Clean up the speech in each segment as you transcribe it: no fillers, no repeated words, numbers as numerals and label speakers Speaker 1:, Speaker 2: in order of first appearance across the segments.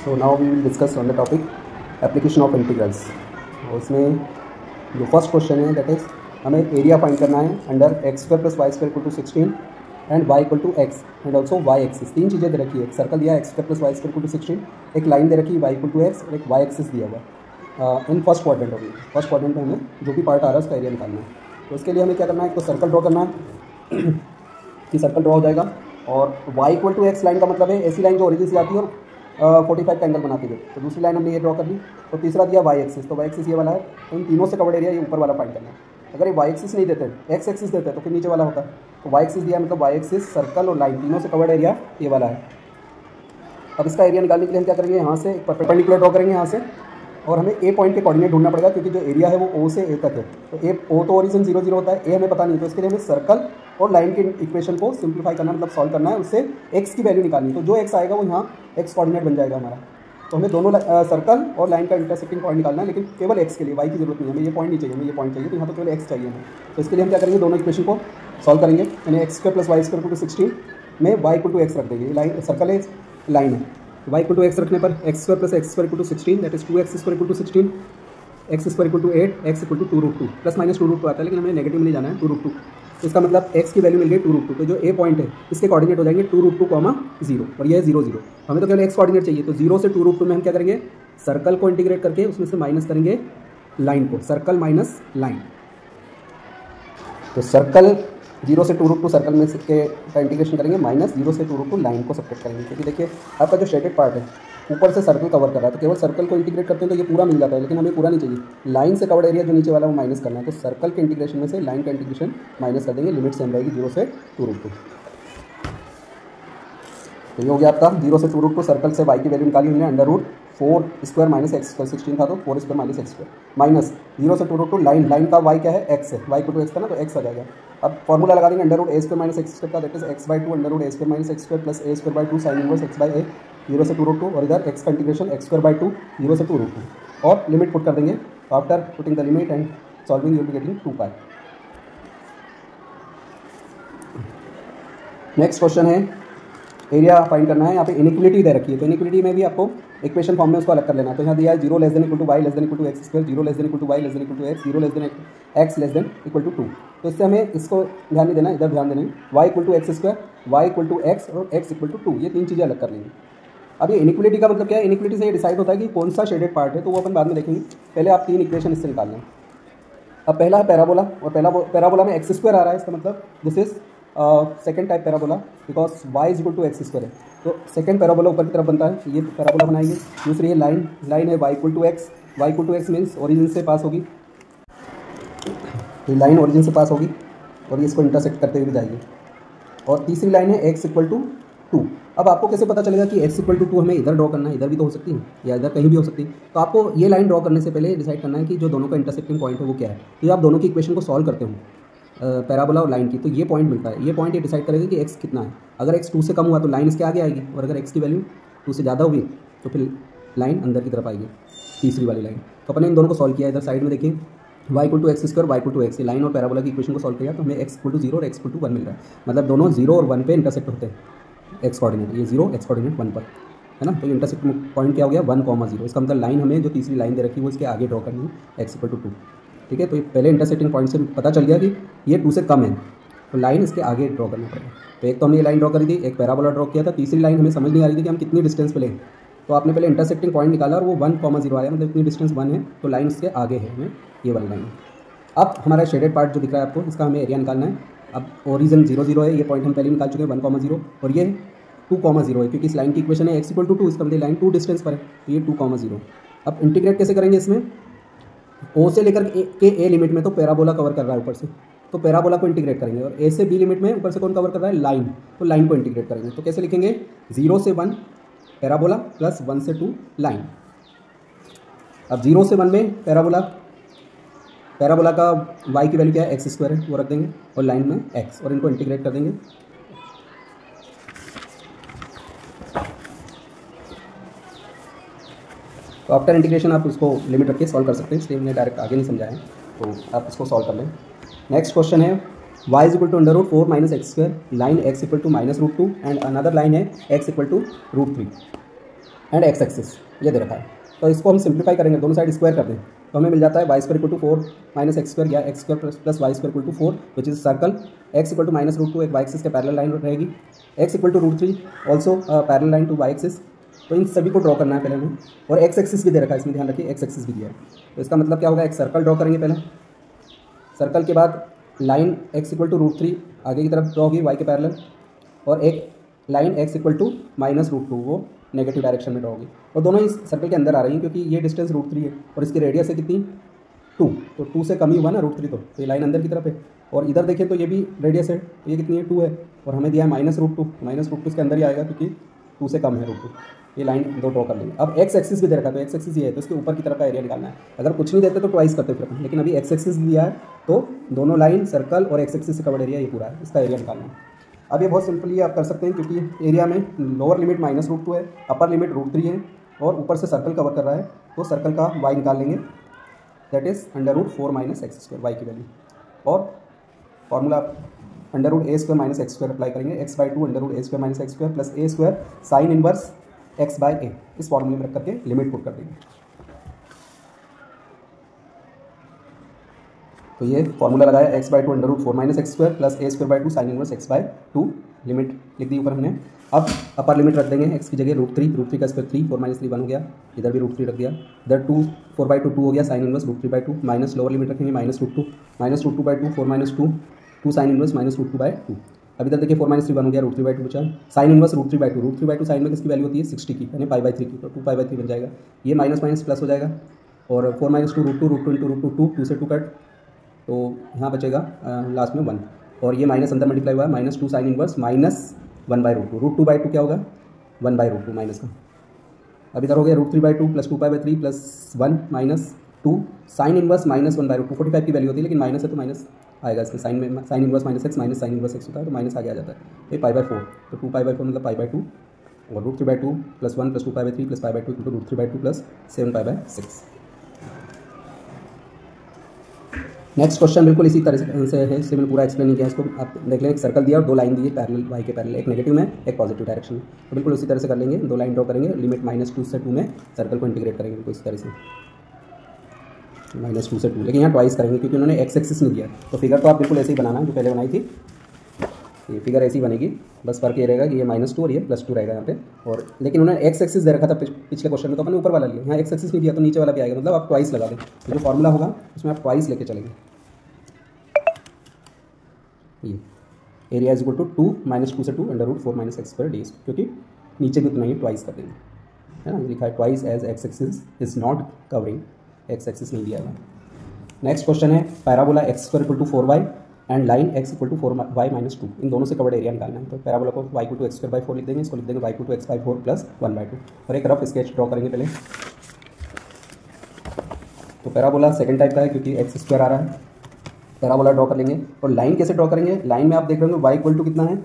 Speaker 1: So now we will discuss on the topic application of integrals. और इसमें जो first question है that is हमें एरिया फाइंड करना है under x square plus y square equal to 16 and y equal to x and also y axis. तीन चीज़ें दे रखी है, एक सर्कल दिया है x square plus y square equal to 16, एक लाइन दे रखी है वाई इक्वल टू एक्स और एक वाई एक्सिस दिया हुआ इन फर्स्ट क्वाड्रेंट होगी। फर्स्ट क्वाड्रेंट में हमें जो भी पार्ट आ रहा है उसका एरिया निकालना है। तो उसके लिए हमें क्या करना है, एक तो सर्कल ड्रॉ करना है कि सर्कल ड्रॉ हो जाएगा और y equal to x line का मतलब है ऐसी लाइन जो ओरिजिन से आती है और 45 का एंगल बनाती है। तो दूसरी लाइन हमने ये ड्रॉ कर ली। तो तीसरा दिया वाई एक्सिस, तो वाई एक्सिस ये वाला है। तो इन तीनों से कवर्ड एरिया ये ऊपर वाला फाइंड करना है। अगर ये वाई एक्सिस नहीं देते, एक्स एक्सिस देते तो फिर नीचे वाला होता। तो वाई एक्सिस दिया मतलब वाई एक्सिस, सर्कल और लाइन तीनों से कवर्ड एरिया ये वाला है। अब इसका एरिया निकालने के लिए हम क्या करेंगे, यहाँ से परपेंडिकुलर ड्रॉ करेंगे यहाँ से, और हमें ए पॉइंट के कोऑर्डिनेट ढूंढना पड़ेगा क्योंकि जो एरिया है वो ओ से ए तक है। तो ए ओ तो ओरिजिन 0 0 होता है, ए हमें पता नहीं। तो इसके लिए हमें सर्कल और लाइन के इक्वेशन को सिंप्लीफाई करना मतलब सॉल्व करना है, उससे एक्स की वैल्यू निकालनी है। तो जो एक्स आएगा वो यहाँ एक्स कोऑर्डिनेट बन जाएगा हमारा। तो हमें दोनों सर्कल और लाइन का इंटरसेक्टिंग पॉइंट निकालना है, लेकिन केवल एक्स के लिए, वाई की जरूरत नहीं है। हमें ये पॉइंट नहीं चाहिए, हमें ये पॉइंट चाहिए। तो यहाँ तो केवल एक्स चाहिए हमें। तो इसके लिए हम क्या करेंगे, दोनों इक्वेशन को सॉल्व करेंगे। यानी x square plus y square equal to 16 में वाई इक्वल टू एक्स रख देंगे। लाइन सर्कल है, लाइन है। वाई इक्वल टू एक्स रखने पर x square plus x square equal to 16 that is 2x square equal to 16, x square equal to 8, x equal to 2√2 plus minus 2√2 आता है, लेकिन हमें नेगेटिव में नहीं जाना है 2√2। तो इसका मतलब x की वैल्यू मिल गई 2√2। तो जो a पॉइंट है इसके कोऑर्डिनेट हो जाएंगे 2√2, 0 और ये है 0 0। हमें तो केवल x कोऑर्डिनेट चाहिए। तो 0 से 2√2 में हम क्या करेंगे, सर्कल को इंटीग्रेट करके उसमें से माइनस करेंगे लाइन को, सर्कल माइनस लाइन। तो सर्कल 0 से 2√2 सर्कल में के का इंटीग्रेशन करेंगे, माइनस 0 से 2√2 लाइन को सब्ट्रैक्ट करेंगे। क्योंकि देखिए आपका जो शेडेड पार्ट है ऊपर से सर्कल कवर कर रहा है, तो केवल सर्कल को इंटीग्रेट करते हैं तो ये पूरा मिल जाता है, लेकिन हमें पूरा नहीं चाहिए। लाइन से कवर्ड एरिया जो नीचे वाला वो माइनस करना है। तो सर्कल के इंटीग्रेशन में से लाइन का इंटीग्रेशन माइनस कर देंगे, लिमिट सेम रहेगी 0 से 2√2। तो ये हो गया आपका 0 से 2√2 सर्कल से वाई की वैल्यू निकाली हमने √4 स्क्वायर माइनस एक्स स्क्वायर, 16 था तो 4 square minus x square, minus 0 से 2√2 लाइन का वाई क्या है, एक्स है, वाई को टू एक्स का ना, तो एक्स आ जाएगा। अब फॉर्मूला लगा देंगे √a square minus x square का, that is x/2 √a square minus x square plus a स्क्वायर/2 साइन इनवर्स x/a 0 से 2√2 और इधर x का इंटीग्रेशन x²/2 0 से 2√2 और लिमिट पुट कर देंगे। After putting the limit and solving you will be getting 2π। Next question है एरिया फाइंड करना है। यहाँ पे इनइक्वलिटी दे रखी है, तो इनइक्वलिटी में भी आपको इक्वेशन फॉर्म में उसको अलग कर लेना है। तो यहाँ दिया है 0 less than equal to y less than equal to x square, 0 less than equal to y less than equal to x, 0 less than x less than equal to 2। तो इससे हमें इसको ध्यान नहीं देना, इधर ध्यान देना है। Y equal to x square, y equal to x और एक्स इक्वल टू 2, ये तीन चीज़ें अलग कर लेंगे। अब ये इनइक्वलिटी का मतलब क्या है, इनइक्वलिटी से ये डिसाइड होता है कि कौन सा शेडेड पार्ट है, तो वो अपन बाद में देखेंगे। पहले आप तीन इक्वेशन इससे निकाल लें। अब पहला है पैराबोला, और पैराबोला में एक्स स्क्वायर आ रहा है, इसका मतलब this is second type parabola because y is equal to x square है। तो सेकेंड पैराबोला ऊपर की तरफ बनता है, ये पैराबोला बनाएंगे। दूसरी है लाइन है y equal to x, y equal to x means origin से पास होगी, ये लाइन ओरिजिन से पास होगी और ये इसको इंटरसेक्ट करते हुए जाएगी। और तीसरी लाइन है एक्स इक्वल टू 2। अब आपको कैसे पता चलेगा कि x इक्वल टू 2 हमें इधर ड्रॉ करना है, इधर भी तो हो सकती है या इधर कहीं भी हो सकती है। तो आपको ये लाइन ड्रॉ करने से पहले डिसाइड करना है कि जो दोनों का इंटरसेक्टिंग पॉइंट है वो क्या है। तो आप दोनों की इक्वेशन को सॉल्व करते हो पैराबोला और लाइन की, तो ये पॉइंट मिलता है। ये पॉइंट ये डिसाइड करेगा कि x कितना है। अगर x 2 से कम हुआ तो लाइन इसके आगे आएगी, और अगर x की वैल्यू 2 से ज़्यादा हुई तो फिर लाइन अंदर की तरफ आएगी, तीसरी वाली लाइन। तो अपने इन दोनों को सॉल्व किया। इधर साइड में देखिए y equal to x square, y equal to x, line और पैराबोला की इक्वेशन को सॉल्व किया तो हमें x इक्वल टू 0 और x इक्वल टू 1 मिल रहा है। मतलब दोनों 0 और 1 पे इंटरसेक्ट होते हैं x कोऑर्डिनेट, ये 0 x कोऑर्डिनेट 1 पर है ना। तो इंटरसेक्ट पॉइंट क्या हो गया 1,0। इसका मतलब लाइन हमें जो तीसरी लाइन दे रखी है वो इसके आगे ड्रॉ करनी है x इक्वल टू 2। ठीक है, तो पहले इंटरसेक्टिंग पॉइंट से पता चल गया कि ये 2 से कम है, तो लाइन इसके आगे ड्रॉ करना पड़ेगा। तो एक तो हमने ये लाइन ड्रॉ करी थी, एक पैराबोला ड्रॉ किया था, तीसरी लाइन हमें समझ नहीं आ रही थी कि हम कितनी डिस्टेंस पे लें। तो आपने पहले इंटरसेक्टिंग पॉइंट निकाला और वो 1,0 आया, मतलब इतनी डिस्टेंस 1 है, तो लाइन इसके आगे है हमें ये वाली लाइन। अब हमारा शेडेड पार्ट जो दिख रहा है आपको, इसका हमें एरिया निकालना है। अब ओरिजिन 0 0 है, ये पॉइंट हम पहले निकाल चुके हैं 1,0, और ये 2,0 है क्योंकि इस लाइन की इक्वेशन है x इक्वल टू 2, इसका मतलब लाइन 2 डिस्टेंस पर है, तो ये 2,0। अब इंटीग्रेट कैसे करेंगे इसमें, o से लेकर के a लिमिट में तो पैराबोला कवर कर रहा है ऊपर से, तो पैराबोला को इंटीग्रेट करेंगे, और a से b लिमिट में ऊपर से कौन कवर कर रहा है, लाइन, तो लाइन को इंटीग्रेट करेंगे। तो कैसे लिखेंगे, 0 से 1 पैराबोला प्लस 1 से 2 लाइन। अब 0 से 1 में पैराबोला का y की वैल्यू क्या है, एक्स स्क्वायर है, वो रख देंगे, और लाइन में x, और इनको इंटीग्रेट कर देंगे। तो आफ्टर इंटीग्रेशन आप उसको लिमिट रख के सॉल्व कर सकते हैं, इसलिए हमने डायरेक्ट आगे नहीं समझाया है, तो आप इसको सॉल्व कर लें। नेक्स्ट क्वेश्चन है y is equal to √4 minus x square, line x equal to -√2 and another line है x equal to √3। And x axis ये दे रखा है। तो इसको हम सिंप्लीफाई करेंगे, दोनों साइड स्क्वायर कर दें तो हमें मिल जाता है y square equal to 4 minus x square या x square plus y square equal to 4 which is circle. X equal to minus root 2 एक वाई एक्सिस के पैरेलल लाइन रहेगी, x equal to root 3 also parallel line to y axis. तो इन सभी को draw करना है पहले हमें, और एक्स एक्सिस भी दे रखा है इसमें, ध्यान रखिए एक्स एक्सिस भी दिया है। तो इसका मतलब क्या होगा, एक सर्कल ड्रॉ करेंगे पहले, सर्कल के बाद line x equal to root 3 आगे की तरफ ड्रॉ होगी वाई के पैरेलल, और एक line x equal to minus root 2 वो नेगेटिव डायरेक्शन में ड्रॉ होगी, और दोनों इस सर्कल के अंदर आ रही हैं क्योंकि ये डिस्टेंस रूट 3 है और इसकी रेडियस है कितनी 2, तो 2 से कम ही हुआ ना रूट 3, तो ये लाइन अंदर की तरफ है। और इधर देखें तो ये भी रेडियस है, तो ये कितनी है 2 है, और हमें दिया है माइनस रूट 2 इसके अंदर ही आएगा क्योंकि 2 से कम है रूट 2। ये लाइन दो ड्रॉ कर लेंगे। अब एक्स एक्सिस भी दे रखा है, तो एक्स एक्सिस ये है तो इसके ऊपर की तरफ का एरिया निकालना है। अगर कुछ नहीं देते तो ट्वाइस करते फिर, लेकिन अभी एक्स एक्सिस दिया है तो दोनों लाइन सर्कल और एक्स एक्सिस से कवर्ड एरिया ये पूरा है, इसका एरिया निकालना है। अब ये बहुत सिंपली आप कर सकते हैं क्योंकि एरिया में लोअर लिमिट माइनस रूट 2 है, अपर लिमिट रूट 3 है, और ऊपर से सर्कल कवर कर रहा है, तो सर्कल का वाई निकाल लेंगे, that is under root 4 minus x square y की वैल्यू, और formula under root a square minus x square apply करेंगे, x by 2 under root a square minus x square plus a square sine inverse x by a, इस फॉर्मूले में रख करके limit put कर देंगे। तो ये फॉर्मूला लगाया x by 2 under root 4 minus x square plus a square by 2 sine inverse x by 2, limit लिख दी ऊपर हमने। अब अपर लिमिट रख देंगे एक्स की जगह रूट 3 का स्क्वायर 3, 4 माइनस 3 1 हो गया, इधर भी रूट 3 रख दिया, इधर 2 4 बाई 2 2 हो गया, sine inverse root 3 by 2 minus lower limit रखेंगे minus root 2 by 2 4 minus 2 2 sine inverse minus root 2 by 2। अब इधर देखिए 4 माइनस 3 1 हो गया, रूट 3 बाई 2 बचा, sine inverse root 3 by 2 sine में किसकी वैल्यू होती है 60 की, यानी पाई बाई 3 की, तो 2 पाई बाई 3 बन जाएगा। ये माइनस माइनस प्लस हो जाएगा, और 4 माइनस 2 रूट 2 इंटू रूट 2 2 से 2 कट, तो यहाँ बचेगा लास्ट में 1, और ये माइनस अंदर मल्टीप्लाई हुआ है minus 2 sine inverse minus 1 by root 2 by 2 क्या होगा 1 बाई रूट 2 माइनस का। अब इधर हो गया root 3 by 2 plus 2 pi by 3 plus 1 minus 2 sine inverse minus 1 by root 2, 45 की वैल्यू होती है, लेकिन माइनस है तो माइनस आएगा इसमें, साइन में sign inverse minus x minus sign inverse x होता है, तो माइनस आगे आ जाता है, ये पाई बाई 4, तो 2 पाई बाई 4 मतलब पाई बाई 2, और root 3 by 2 plus 1 plus 2 pi by 3 plus pi by 2 into root 3 by 2 plus 7 pi by 6। Next question बिल्कुल इसी तरह से है, इसलिए मैंने पूरा एक्सप्लेन नहीं किया इसको, आप देख लें, एक सर्कल दिया और दो लाइन दी है पैरेलल वाई के पैरेलल, एक नेगेटिव में एक पॉजिटिव डायरेक्शन में, तो बिल्कुल उसी तरह से कर लेंगे, दो लाइन ड्रॉ करेंगे, लिमिट -2 से 2 में सर्कल को इंटीग्रेट करेंगे बिल्कुल इस तरह से, -2 से 2, लेकिन यहाँ ट्वाइस करेंगे क्योंकि उन्होंने एक्स एक्सिस नहीं दिया, तो फिगर तो आप बिल्कुल ऐसे ही बनाना है जो पहले बनाई थी, ये फिगर ऐसी बनेगी, बस फर्क ये रहेगा कि ये -2 और ये +2 रहेगा यहाँ पे, और लेकिन उन्होंने एक्स एक्सिस दे रखा था पिछले क्वेश्चन में, तो अपने ऊपर वाला लिया, यहाँ एक्स एक्सिस नहीं दिया तो नीचे वाला भी आएगा, मतलब आप ट्वाइस लगा दें, तो जो फॉर्मूला होगा उसमें आप ट्वाइस लेके चलेंगे। ये एरिया इज इक्वल टू 2 -2 से 2 under root 4 minus x square d, क्योंकि नीचे भी उतना ही ट्वाइस कर देंगे, है ना, लिखा है twice as x axis is not covering, x axis नहीं दिया है। नेक्स्ट क्वेश्चन है parabola x square equal to 4y and line x equal to 4y minus 2, इन दोनों से कवर्ड एरिया निकालना है, तो पैराबोला को y equal to x square by 4 लिख देंगे, इसको लिख देंगे y equal to x by 4 plus 1/2, और एक रफ स्केच ड्रॉ करेंगे पहले। तो पैराबोला सेकंड टाइप का है क्योंकि एक्स स्क्वायर आ रहा है, पैराबोला ड्रॉ कर लेंगे, और लाइन कैसे ड्रॉ करेंगे, लाइन में आप देख रहे होंगे y इक्वल टू कितना है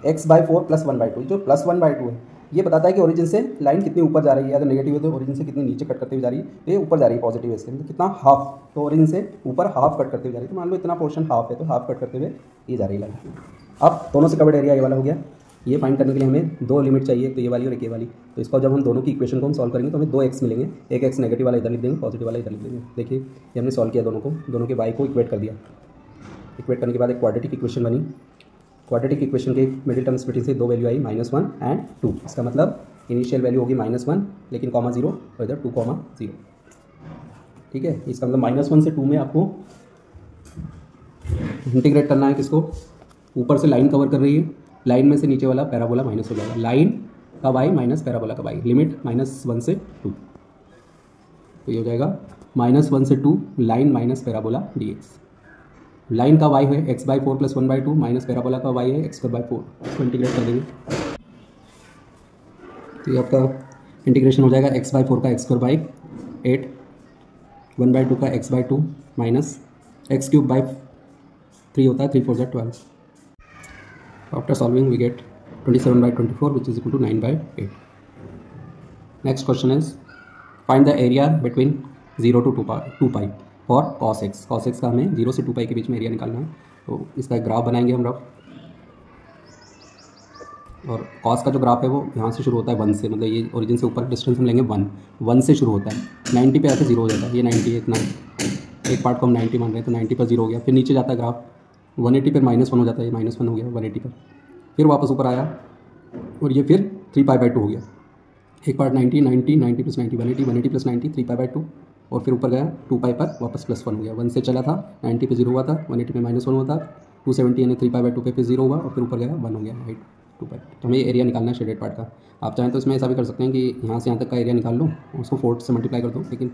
Speaker 1: x बाई 4 प्लस 1/2, जो प्लस 1/2 है ये बताता है कि ओरिजिन से लाइन कितनी ऊपर जा रही है, अगर नेगेटिव है तो ओरिजिन से कितनी नीचे कट करते हुए जा रही है, तो ये ऊपर जा रही है, पॉजिटिव है इसके, तो कितना हाफ, तो ओरिजिन से ऊपर हाफ कट करते हुए जा रही है, तो मान लो इतना पोर्शन हाफ है, तो हाफ कट करते हुए ये जा रही है लाइन। अब दोनों से कवर्ड एरिया ये वाला हो गया, ये फाइंड करने के लिए हमें दो लिमिट चाहिए, तो ये वाली और एक ये वाली, तो इसको जब हम दोनों की इक्वेशन को हम सॉल्व करेंगे तो हमें 2x मिलेंगे, एक x नेगेटिव वाला इधर लिख देंगे, पॉजिटिव वाला इधर लिख देंगे। देखिए ये हमने सॉल्व किया, दोनों के y को इक्वेट कर दिया, इक्वेट करने के बाद एक क्वाड्रेटिक इक्वेशन बनी, क्वाड्रेटिक इक्वेशन के मिडिल टर्म स्प्लिटिंग से दो वैल्यू आई -1 एंड 2, इसका मतलब इनिशियल वैल्यू होगी -1 लेकिन कॉमा 0 और इधर 2,0, ठीक है, इसका मतलब -1 से 2 में आपको इंटीग्रेट करना है, किसको, ऊपर से लाइन कवर कर रही है, लाइन में से नीचे वाला पैराबोला माइनस हो जाएगा, लाइन का y माइनस पैराबोला का y, लिमिट -1 से 2, तो ये हो जाएगा -1 से 2 line minus parabola dx, line का y है x by 4 plus 1/2 minus parabola का y है x स्क्वायर बाई 4, इसको इंटीग्रेट कर देंगे, तो ये आपका इंटीग्रेशन हो जाएगा x बाई 4 का x स्क्वायर बाई 8, 1/2 का x by 2 minus x cube by 3 होता है, 3 4 12, after solving we get 27/24 which is equal to 9/8। Next question is find the area between 0 to 2 pi और cos x का हमें 0 से 2 पाई के बीच में एरिया निकालना है, तो इसका एक ग्राफ बनाएंगे हम रफ। और कॉस का जो ग्राफ है वो यहाँ से शुरू होता है 1 से, मतलब ये ओरिजिन से ऊपर डिस्टेंस हम लेंगे 1 से शुरू होता है, 90 पे आके 0 हो जाता है, ये 90 इतना एक पार्ट को हम 90 मान रहे हैं तो 90 पर 0 हो गया, फिर नीचे जाता है ग्राफ 180 पर -1 हो जाता है, ये -1 हो गया 180 पर, फिर वापस ऊपर आया और ये फिर 3π/2 हो गया, एक पार्ट 90 90 90 + 90 180 180 + 90 3π/2 और फिर ऊपर गया 2π पर वापस +1 हो गया, 1 से चला था 90 पे 0 हुआ था, 180 पे -1 हुआ था, 270 यानी 3π/2 पे फिर 0 हुआ और फिर ऊपर गया 1 हो गया, राइट 2π। तो हमें एरिया निकालना है शेडेड पार्ट का। आप चाहें तो इसमें ऐसा भी कर सकते हैं कि यहाँ से यहाँ तक का एरिया निकाल लो, उसको 4 से मल्टीप्लाई कर दो, लेकिन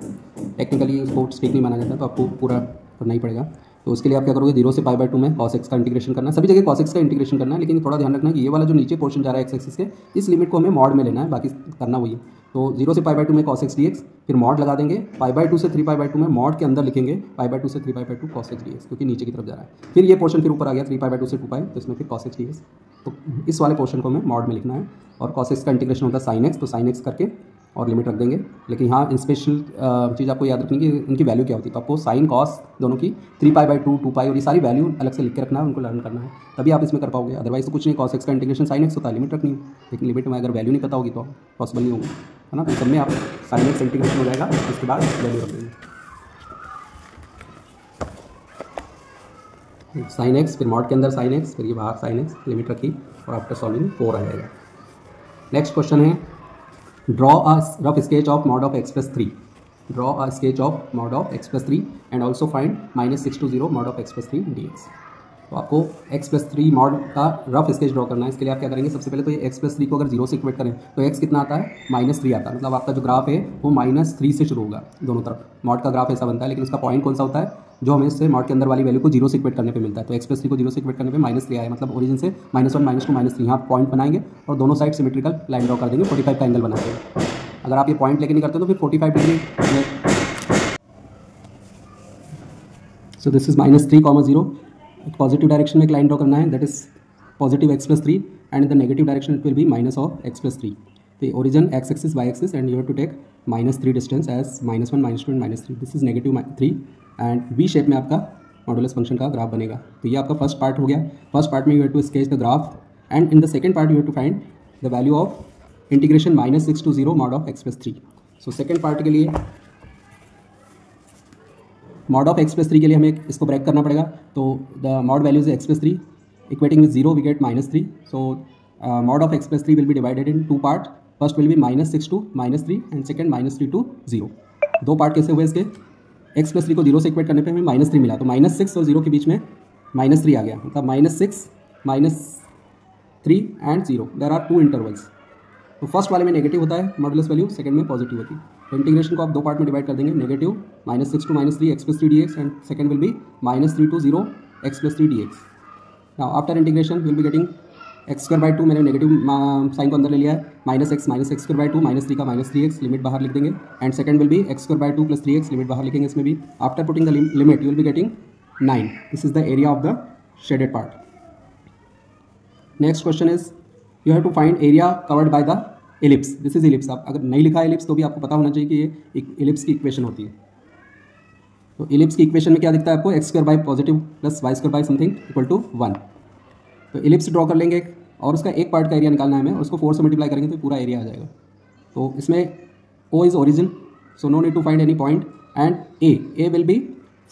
Speaker 1: टेक्निकली उसको स्ट्रिक्ट नहीं माना जाता तो आपको पूरा करना ही पड़ेगा। तो उसके लिए आप क्या करोगे, 0 से π/2 में cos x का इंटीग्रेशन करना है, सभी जगह cos x का इंटीग्रेशन करना है, लेकिन थोड़ा ध्यान रखना है कि ये वाला जो नीचे पोर्शन जा रहा है x एक्सिस के, इस लिमिट को हमें मॉड में लेना है, बाकी करना वही है। तो 0 से π/2 में cos x dx, फिर मॉड लगा देंगे, π/2 से 3π/2 में मॉड के अंदर लिखेंगे π/2 से 3π/2 cos x dx, क्योंकि नीचे की तरफ जा रहा है। फिर ये पोर्शन फिर ऊपर आ गया 3π/2 से 2π, तो इसमें फिर cos x dx, तो इस वाले पोर्शन को हमें मॉड में लिखना है और cos x का इंटीग्रेशन होता है sin x, तो sin x करके और लिमिट रख देंगे। लेकिन यहाँ स्पेशल चीज़ आपको याद रखनी कि इनकी वैल्यू क्या होती है, तो आपको साइन कॉस दोनों की 3π/2 2π और ये सारी वैल्यू अलग से लिख के रखना है, उनको लर्न करना है, तभी आप इसमें कर पाओगे। अदरवाइज तो कुछ नहीं, cos x का इंटीग्रेशन sin x होता है, लिमिट रखनी है, लेकिन लिमिट में अगर वैल्यू नहीं पता होगी तो पॉसिबल नहीं होगा, है ना। तो सब में आप sin x इंटीग्रेशन हो जाएगा, उसके बाद वैल्यू रख देंगे sin x, फिर मॉड के अंदर sin x, फिर ये बाहर sin x, लिमिट रखी और आफ्टर सॉल्विंग 4 आ जाएगा। नेक्स्ट क्वेश्चन है, draw a rough sketch of mod of x plus 3. Draw a sketch of mod of x plus 3 and also find -6 to 0 mod of x plus 3 dx. तो आपको x plus 3 mod का rough sketch draw करना है। इसके लिए आप क्या करेंगे, सबसे पहले तो ये x plus 3 को अगर 0 से इक्वेट करें तो x कितना आता है, -3 आता है, मतलब आपका जो ग्राफ है वो -3 से शुरू होगा दोनों तरफ। मॉड का ग्राफ ऐसा बनता है, लेकिन उसका पॉइंट कौन सा होता है, जो हमें इससे मॉड के अंदर वाली वैल्यू को 0 से इक्वेट करने पे मिलता है। तो x plus 3 को 0 से इक्वेट करने पे -3 आया, मतलब ओरिजिन से -1 -2 -3 यहाँ पॉइंट बनाएंगे और दोनों साइड सिमेट्रिकल लाइन ड्रॉ कर देंगे, 45 का एंगल बनाते हैं। अगर आप ये पॉइंट लेके नहीं करते तो फिर 45 degree. So this is -3, 0 positive direction में एक लाइन ड्रॉ करना है, that is positive x plus 3 and in the negative direction it will be minus of x plus 3। तो origin x axis y axis and you have to take -3 distance as -1 -2 and -3, this is -3 and v shape में आपका modulus function का graph बनेगा। तो ये आपका first part हो गया। फर्स्ट पार्ट में you have to sketch the graph and in the second part you have to find the value of integration -6 to 0 mod of x plus 3। So second part के लिए mod of x plus 3 के लिए हमें इसको break करना पड़ेगा। तो the mod value is x plus 3 equating with 0 we get -3। So mod of x plus 3 will be divided in 2 part, first will be -6 to -3 and second -3 to 0। दो part कैसे हुए इसके, x plus 3 को 0 से equate करने पे हमें -3 मिला, तो -6 और 0 के बीच में -3 आ गया, मतलब -6 -3 एंड 0, देयर आर 2 इंटरवल्स। तो फर्स्ट वाले में नेगेटिव होता है मॉडुलस वैल्यू, सेकंड में पॉजिटिव होती है। तो इंटीग्रेशन को आप दो पार्ट में डिवाइड कर देंगे, negative -6 to -3 x plus 3 dx and second will B -3 to 0 x plus 3 dx। Now after integration will be getting x²/2, मैंने नेगेटिव साइन को अंदर ले लिया है, -x/(x²/2) -3 का -3x, लिमिट बाहर लिख देंगे and second will be x²/2 + 3x, limit बाहर लिखेंगे इसमें भी। After putting the limit you will be getting 9। This is the area of the shaded part. Next question is you have to find area covered by the ellipse. This is ellipse. आप अगर नहीं लिखा है ellipse तो भी आपको पता होना चाहिए कि ये एक एलिप्स की इक्वेशन होती है। तो एलिप्स की इक्वेशन में क्या दिखता है आपको, x² positive plus y² something equal to 1। तो एलिप्स ड्रॉ कर लेंगे और उसका एक पार्ट का एरिया निकालना है हमें, और उसको 4 से मल्टीप्लाई करेंगे तो पूरा एरिया आ जाएगा। तो इसमें O is origin, so no need to find any point and A will be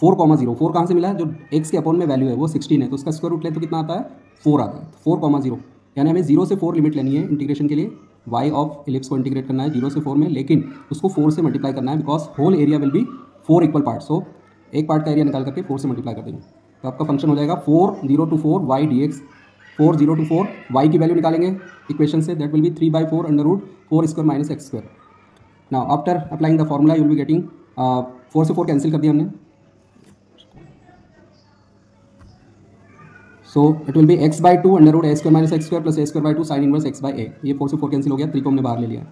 Speaker 1: 4,0। 4 कहाँ से मिला, जो x के अपॉन में वैल्यू है वो 16 है, तो उसका स्क्वायर रूट ले तो कितना आता है, 4 आता है। 4,0 यानी हमें 0 से 4 लिमिट लेनी है इंटीग्रेशन के लिए। y ऑफ एलिप्स को इंटीग्रेट करना है 0 से 4 में, लेकिन उसको 4 से मल्टीप्लाई करना है, because whole area will be 4 equal part. So एक पार्ट का एरिया निकाल करके 4 से मल्टीप्लाई कर देंगे, तो आपका फंक्शन हो जाएगा 4 0 to 4 y dx। 4 0 to 4 y की वैल्यू निकालेंगे इक्वेशन से, that will be 3/4 √4² - x²। Now after applying the formula you will be getting 4 से 4 कैंसिल कर दिया हमने, so it will B x/2 √a² - x² + a²/2 sin inverse x/a। ये 4 से 4 cancel हो गया, 3 को हमने बाहर ले लिया।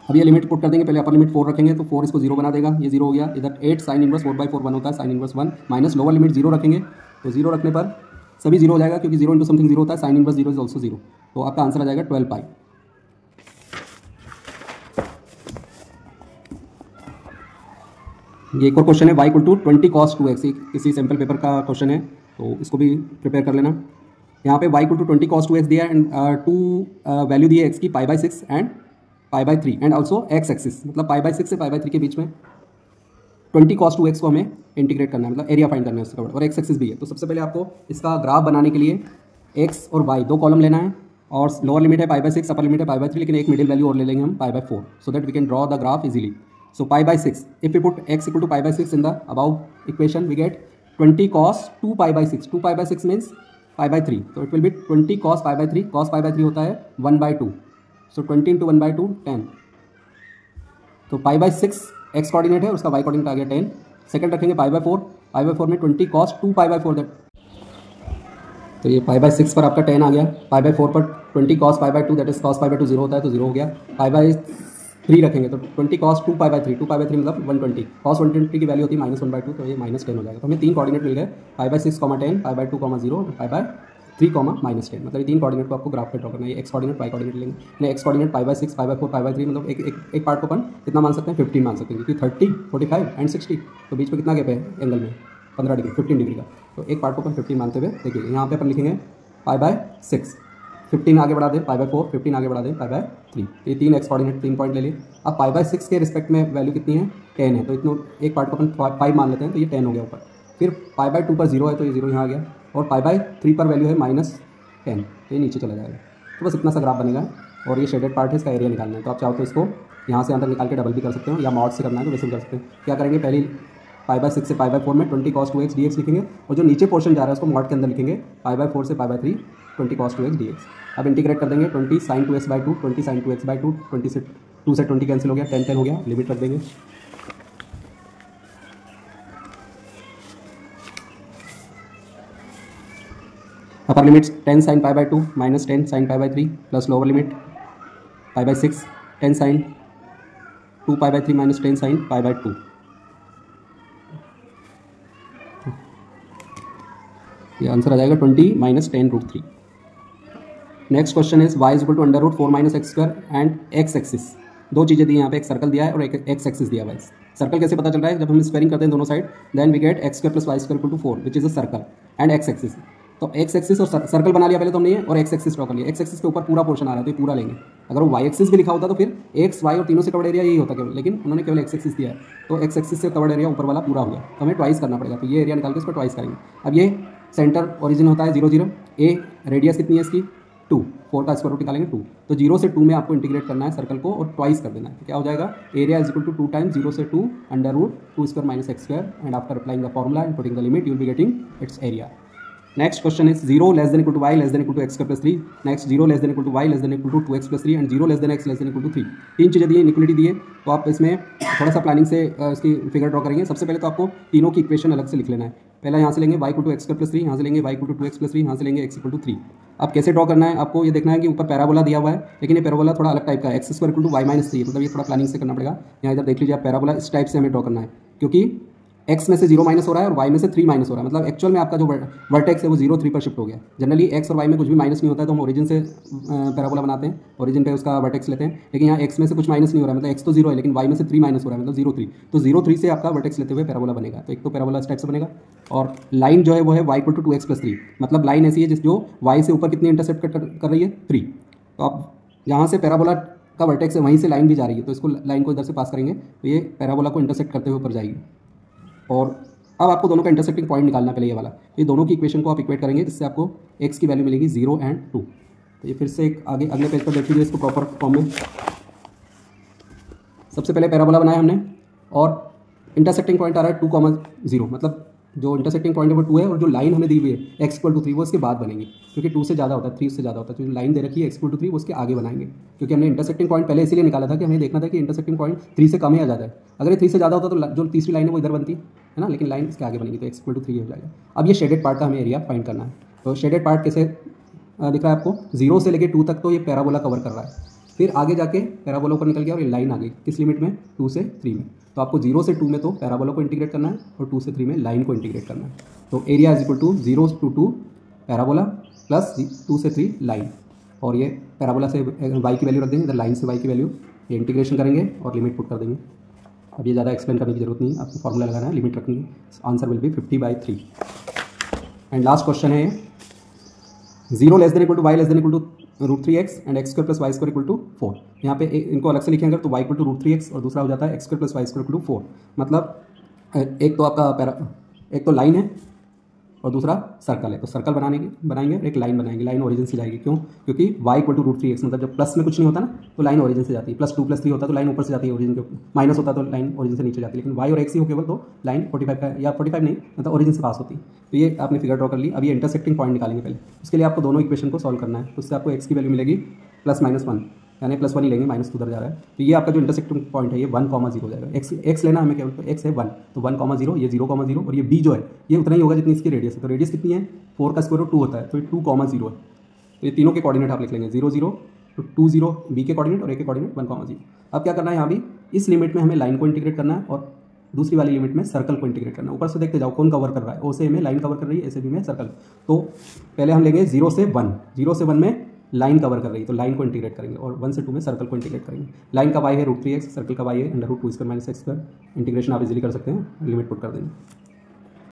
Speaker 1: अब ये लिमिट पुट कर देंगे, पहले अपर लिमिट 4 रखेंगे तो 4 इसको 0 बना देगा, ये 0 हो गया। इधर 8 sin इनवर्स 4/4 1 होता है, sin inverse 1 minus lower limit 0 रखेंगे, तो 0 रखने पर सभी 0 हो जाएगा, क्योंकि 0 इंटू समथिंग 0 होता है, sin इनवर्स 0 इज ऑल्सो 0। तो आपका आंसर आ जाएगा 12π। ये एक और क्वेश्चन है y = 20 cos 2x, किसी सैम्पल पेपर का क्वेश्चन है, तो इसको भी प्रिपेयर कर लेना। यहाँ पे y equal to 20 cos 2x दिया एंड टू वैल्यू दी है x की π/6 and π/3 and also x axis, मतलब π/6 से π/3 के बीच में 20 cos 2x को हमें इंटीग्रेट करना है, मतलब एरिया फाइंड करना है उसका, और x एक्सिस भी है। तो सबसे पहले आपको इसका ग्राफ बनाने के लिए x और y दो कॉलम लेना है, और लोअर लिमिट है π/6, अपर लिमिट है π/3, लेकिन एक मिडिल वैल्यू और ले लेंगे हम π/4, so that we can draw the graph easily. So π/6, if we put x equal to π/6 in the above equation we get 20 cos 2π/6, 2π/6 means π/3, तो it will be 20 cos π/3, cos π/3 होता है 1/2, सो 20 इंटू 1/2 10, तो π/6 x coordinate है, उसका y coordinate आ गया 10। Second रखेंगे π/4, π/4 में 20 cos 2π/4 that, तो ये π/6 पर आपका 10 आ गया, π/4 पर 20 cos π/2 दैट इज cos π/2 0 होता है तो 0 हो गया। π/3 रखेंगे तो 20 cos 2π/3, 2π/3 मतलब 120, cos 120 की वैल्यू होती है -1/2, तो ये -10 हो जाएगा। तो हमें तीन कोऑर्डिनेट मिल गए, π/6, 10, π/2, 0, π/3, -10, मतलब ये तीन कोऑर्डिनेट को आपको ग्राफ पे ड्रॉ करना है। ये x कोऑर्डिनेट, y कोऑर्डिनेट लेंगे, x कोऑर्डिनेट π/6, π/4, π/3, मतलब एक पार्ट को अपन कितना मान सकते हैं, 15 मान सकते हैं, क्योंकि 30, 45 एंड 60, तो बीच में कितना गैप है एंगल में, 15 डिग्री, 15 डिग्री का, तो एक पार्ट को अपन 15 मानते हुए देखिए यहाँ पे अपन लिखेंगे π/6, 15 आगे बढ़ा दें π/4, 15 आगे बढ़ा दें π/3, ये तीन x कोऑर्डिनेट, तीन पॉइंट ले लिए। अब पी/6 के रिस्पेक्ट में वैल्यू कितनी है, 10 है, तो इतना एक पार्ट को अपन 5 मान लेते हैं, तो ये 10 हो गया ऊपर। फिर π/2 पर 0 है तो ये 0 यहाँ आ गया, और π/3 पर वैल्यू है -10, तो ये नीचे चला जाएगा। तो बस इतना सा ग्राफ बनेगा, और ये शेडेड पार्ट है, इसका एरिया निकालना है। तो आप चाहो तो इसको यहाँ से अंदर निकाल के डबल भी कर सकते हो, या मॉड से करना है तो वैसे भी कर सकते हैं। क्या करेंगे, पहले π/6 से π/4 में 20 cos 2x dx लिखेंगे, और जो नीचे पोर्शन जा रहा है उसको मॉड के अंदर लिखेंगे, π/4 से π/3 20 cos 2x dx। अब इंटीग्रेट कर देंगे, 20 sin 2x/2, 20 sin 2x/2, 20 से 2 से 20 कैंसिल हो गया, 10 10 हो गया, लिमिट रख देंगे। Upper limit 10 sin π/2 -10 sin π/3 plus lower limit π/6 10 sin 2π/3 -10 sin π/2। ये आंसर आ जाएगा 20 -10√3। Next question is y is equal to √4 - x² and x axis. दो चीज़ें दी हैं यहाँ पे, एक सर्कल दिया है और एक x एक्सिस दिया हुआ है। सर्कल कैसे पता चल रहा है, जब हम स्क्वायरिंग करते हैं दोनों side, then we get x² + y² = 4 which is a circle and x axis. तो x एक्सिस और सर्कल बना लिया पहले तो हमने, और x एक्सिस ड्रॉ कर लिया। x एक्सिस के ऊपर पूरा पोर्शन आ रहा है तो ये पूरा लेंगे। अगर वो y एक्सिस भी लिखा होता तो फिर x, y और तीनों से कवर्ड एरिया यही होता केवल, लेकिन उन्होंने केवल x एक्सिस दिया है, तो x एक्सिस से कवर्ड एरिया ऊपर वाला पूरा हो गया, तो हमें ट्वाइस करना पड़ेगा। तो ये एरिया निकाल के इसको ट्वाइस करेंगे। अब ये सेंटर ओरिजिन होता है 0 0, a रेडियस कितनी है इसकी 2, 4 का स्क्वायर रूट निकालेंगे 2, तो 0 से 2 में आपको इंटीग्रेट करना है सर्कल को और ट्वाइस कर देना है। तो क्या हो जाएगा, area is equal to 2 times 0 से 2 √2² - x² and after applying the formula and putting the limit you will be getting its area. Next question is 0 ≤ y ≤ x² + 3। Next 0 ≤ y ≤ 2x + 3 and 0 x ≤ 3। तीन चीज़ें दी है, equality दी है, तो आप इसमें थोड़ा सा प्लानिंग से इसकी फिगर ड्रॉ करेंगे। सबसे पहले तो आपको तीनों की इक्वेशन अलग से लिख लेना है। पहला यहाँ से लेंगे y = x² + 3, यहाँ से लेंगे y = 2x + 3, यहाँ से लेंगे x = 3। अब कैसे ड्रॉ करना है आपको ये देखना है कि ऊपर पैराबोला दिया हुआ है, लेकिन ये पैराबोला थोड़ा अलग टाइप का है, x² = y - 3, मतलब ये थोड़ा प्लानिंग से करना पड़ेगा। यहाँ इधर देख लीजिए आप, पैराबोला इस टाइप से हमें ड्रॉ करना है, क्योंकि x में से 0 माइनस हो रहा है और y में से 3 माइनस हो रहा है, मतलब एक्चुअल में आपका जो वर्टेक्स है वो 0 3 पर शिफ्ट हो गया। जनरली x और y में कुछ भी माइनस नहीं होता है तो हम ओरिजिन से पैराबोला बनाते हैं, ओरिजिन पे उसका वर्टेक्स लेते हैं, लेकिन यहाँ x में से कुछ माइनस नहीं हो रहा है, मतलब x तो 0 है लेकिन y में से 3 माइनस हो रहा है, मतलब 0 3, तो 0 3 से आपका वर्टेक्स लेते हुए पैराबोला बनेगा। तो एक तो पैराबोला इस टाइप से बनेगा, और लाइन जो है वो है y = 2x + 3, मतलब लाइन ऐसी है जिस जो y से ऊपर कितनी इंटरसेप्ट कर रही है 3। तो आप यहाँ से पैराबोला का वर्टेक्स है, वहीं से लाइन भी जा रही है, तो इसको लाइन को इधर से पास करेंगे तो ये पैराबोला को इंटरसेक्ट करते हुए ऊपर जाएगी। और अब आपको दोनों का इंटरसेक्टिंग पॉइंट निकालना है, पहले ये वाला, ये दोनों की इक्वेशन को आप इक्वेट करेंगे, जिससे आपको x की वैल्यू मिलेगी 0 और 2। तो ये फिर से एक आगे अगले पेज पर देख लीजिए इसको प्रॉपर फॉर्म में। सबसे पहले पैराबोला बनाया हमने, और इंटरसेक्टिंग पॉइंट आ रहा है 2, 0, मतलब जो इंटरसेक्टिंग पॉइंट है वो 2 है, और जो लाइन हमें दी हुई है x = 3 वो इसके बाद बनेगी, क्योंकि 2 से ज़्यादा होता है, 3 से ज़्यादा होता है, तो जो लाइन दे रखी है x = 3 वो उसके आगे बनाएंगे, क्योंकि हमने इंटरसेक्टिंग पॉइंट पहले इसीलिए निकाला था कि हमें देखना था कि इंटरसेक्टिंग पॉइंट 3 से कम ही आ जाता है। अगर ये 3 से ज़्यादा होता तो जो तीसरी लाइन है वो इधर बनती है ना, लेकिन लाइन इसके आगे बनेगी, तो x = 3 हो जाएगा। अब ये शेडेड पार्ट का हमें एरिया फाइंड करना है। तो शेडेड पार्ट कैसे दिख रहा है आपको, 0 से लेकर 2 तक तो ये पैराबोला कवर कर रहा है, फिर आगे जाके पैराबोला को निकल गया और ये लाइन आ गई किस लिमिट में, 2 से 3 में। तो आपको 0 से 2 में तो पैराबोला को इंटीग्रेट करना है और 2 से 3 में लाइन को इंटीग्रेट करना है। तो area is equal to 0 to 2 parabola plus 2 से 3 लाइन, और ये पैराबोला से y की वैल्यू रख देंगे, इधर लाइन से y की वैल्यू, ये इंटीग्रेशन करेंगे और लिमिट पुट कर देंगे। अब ये ज़्यादा एक्सप्लेन करने की जरूरत नहीं है, आपको फॉर्मूला लगाना है, लिमिट रखनी है, answer will be 50/3। And last question है zero less than equal to y less than equal to √3x and x square plus y square equal to 4। यहाँ पे इनको अलग से लिखेंगे तो y इक्वल टू √3x और दूसरा हो जाता है x square plus y square equal to 4। मतलब एक तो आपका एक तो लाइन है और दूसरा सर्कल है। तो सर्कल बनाएंगे और एक लाइन बनाएंगे। लाइन ओरिजिन से जाएगी, क्यों? क्योंकि y इक्वल टू √3x, मतलब जब प्लस में कुछ नहीं होता ना तो लाइन ओरिजिन से जाती है। +2 +3 होता तो लाइन ऊपर से जाती है ओरिजिन के ऊपर, माइनस होता तो लाइन ओरिजिन से नीचे जाती है। लेकिन y और x ही हो केवल तो लाइन 45 का या 45 नहीं, मतलब ओरिजिन से पास होती है। तो ये आपने फिगर ड्रॉ कर ली। अब ये इंटरसेक्टिंग पॉइंट निकालेंगे पहले। उसके लिए आपको दोनों इक्वेशन को सॉल्व करना है। तो उससे आपको x की वैल्यू मिलेगी +-1, यानी +1 ही लेंगे, माइनस तो उधर जा रहा है। तो ये आपका जो इंटरसेक्टिंग पॉइंट है ये 1, 0 हो जाएगा। x लेना हमें केवल, तो x है 1, तो 1, 0, ये 0, 0 और ये b जो है ये उतना ही होगा जितनी इसकी रेडियस है। तो रेडियस कितनी है? 4 का स्क्वायर रूट 2 होता है, तो ये 2, 0 है। तो ये तीनों के कोऑर्डिनेट आप लिख लेंगे 0, 0, तो 2, 0 b के कोऑर्डिनेट और a के कोऑर्डिनेट 1, 0। अब क्या करना है, यहाँ भी इस लिमिट में हमें लाइन को इंटीग्रेट करना है और दूसरी वाली लिमिट में सर्कल को इंटीग्रेट करना है। ऊपर से देखते जाओ कौन कवर कर रहा है। ओ से में लाइन कवर कर रही है, ए से बी में सर्कल। तो पहले हम लेंगे 0 से 1, 0 से 1 में लाइन कवर कर रही है तो लाइन को इंटीग्रेट करेंगे और 1 से 2 में सर्कल को इंटीग्रेट करेंगे। लाइन का y है √3x, सर्कल का y है √2² - x²। इंटीग्रेशन आप इजीली कर सकते हैं, लिमिट पुट कर देंगे।